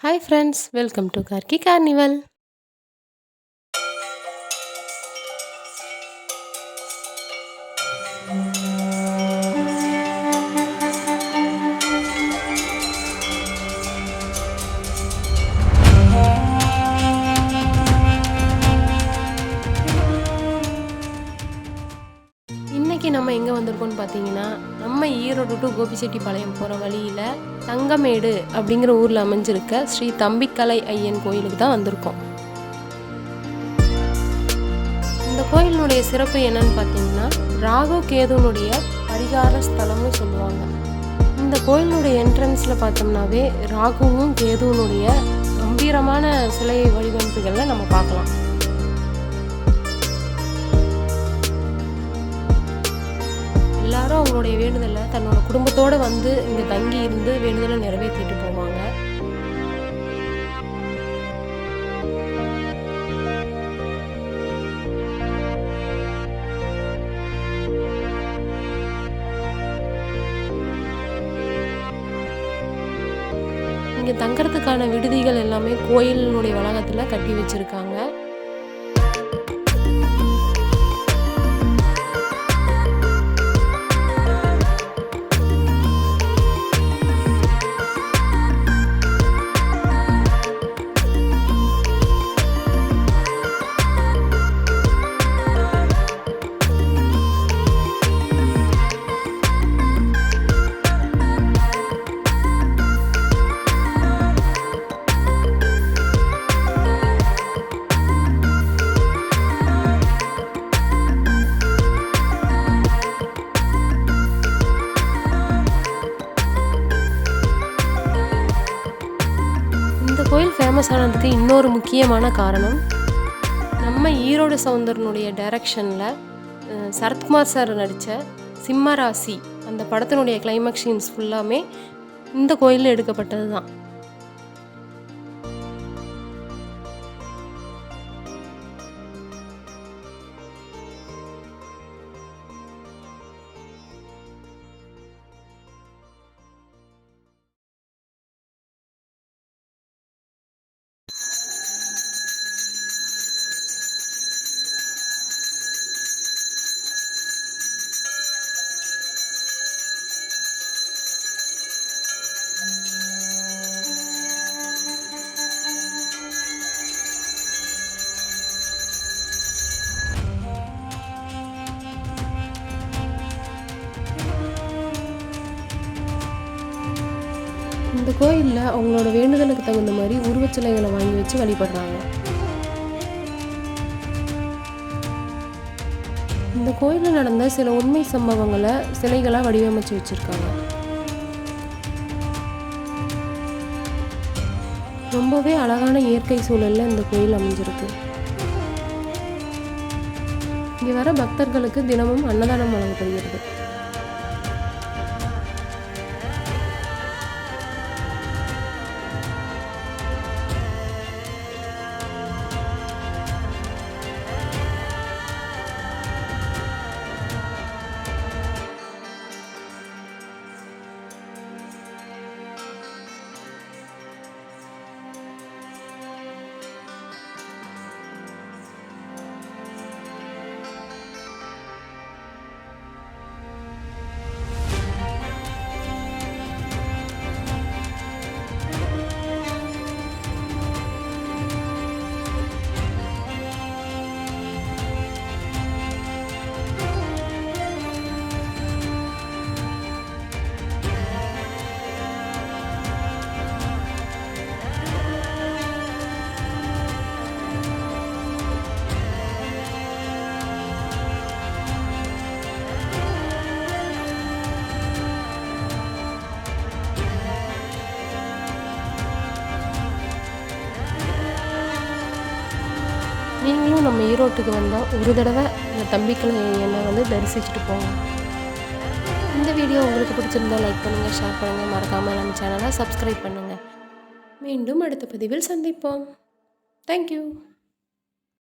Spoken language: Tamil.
Hi friends, welcome to Karki Carnival. இன்னைக்கு நம்ம எங்கே வந்திருக்கோம்னு பார்த்தீங்கன்னா, நம்ம ஈரோடு டு கோபிச்செட்டிப்பாளையம் போகிற வழியில் தங்கமேடு அப்படிங்கிற ஊரில் அமைஞ்சிருக்க ஸ்ரீ தம்பிக்கலை ஐயன் கோயிலுக்கு தான் வந்திருக்கோம். இந்த கோயிலினுடைய சிறப்பு என்னன்னு பார்த்தீங்கன்னா, ராகு கேதுனுடைய பரிகார ஸ்தலம்னு சொல்லுவாங்க. இந்த கோயிலினுடைய என்ட்ரன்ஸில் பார்த்தோம்னாவே ராகுவும் கேதுவனுடைய கம்பீரமான சிலை வடிவமைப்புகளில் நம்ம பார்க்கலாம். எல்லாரும் அவங்களுடைய வேண்டுதலை தன்னோட குடும்பத்தோடு வந்து இங்கே தங்கி இருந்து வேண்டுதலை நிறைவேற்றிட்டு போவாங்க. இங்கே தங்கறதுக்கான விடுதிகள் எல்லாமே கோயிலினுடைய வளாகத்தில் கட்டி வச்சிருக்காங்க. இந்த கோயில் ஃபேமஸ் ஆனதுக்கு இன்னொரு முக்கியமான காரணம், நம்ம ஈரோடு சவுந்தரனுடைய டைரக்ஷனில் சரத்குமார் சார் நடித்த சிம்மராசி அந்த படத்தினுடைய கிளைமேக்ஸ் சீன்ஸ் ஃபுல்லாமே இந்த கோயிலில் எடுக்கப்பட்டது தான். இந்த கோயிலில் அவங்களோட வேண்டுதலுக்கு தகுந்த மாதிரி உருவச்சிலைகளை வாங்கி வச்சு வழிபடுறாங்க. இந்த கோயிலில் நடந்த சில உண்மை சம்பவங்களை சிலைகளாக வடிவமைச்சு வச்சுருக்காங்க. ரொம்பவே அழகான இயற்கை சூழலில் இந்த கோயில் அமைஞ்சிருக்கு. இங்கே வர பக்தர்களுக்கு தினமும் அன்னதானம் வழங்கப்படுகிறது. நீங்களும் நம்ம ஈரோட்டுக்கு வந்தால் ஒரு தடவை இந்த தம்பிக்கலை ஐயனை வந்து தரிசிச்சுட்டு போங்க. இந்த வீடியோ உங்களுக்கு பிடிச்சிருந்தால் லைக் பண்ணுங்கள், ஷேர் பண்ணுங்கள், மறக்காமல் நம்ம சேனலை சப்ஸ்கிரைப் பண்ணுங்கள். மீண்டும் அடுத்த பதிவில் சந்திப்போம். தேங்க்யூ.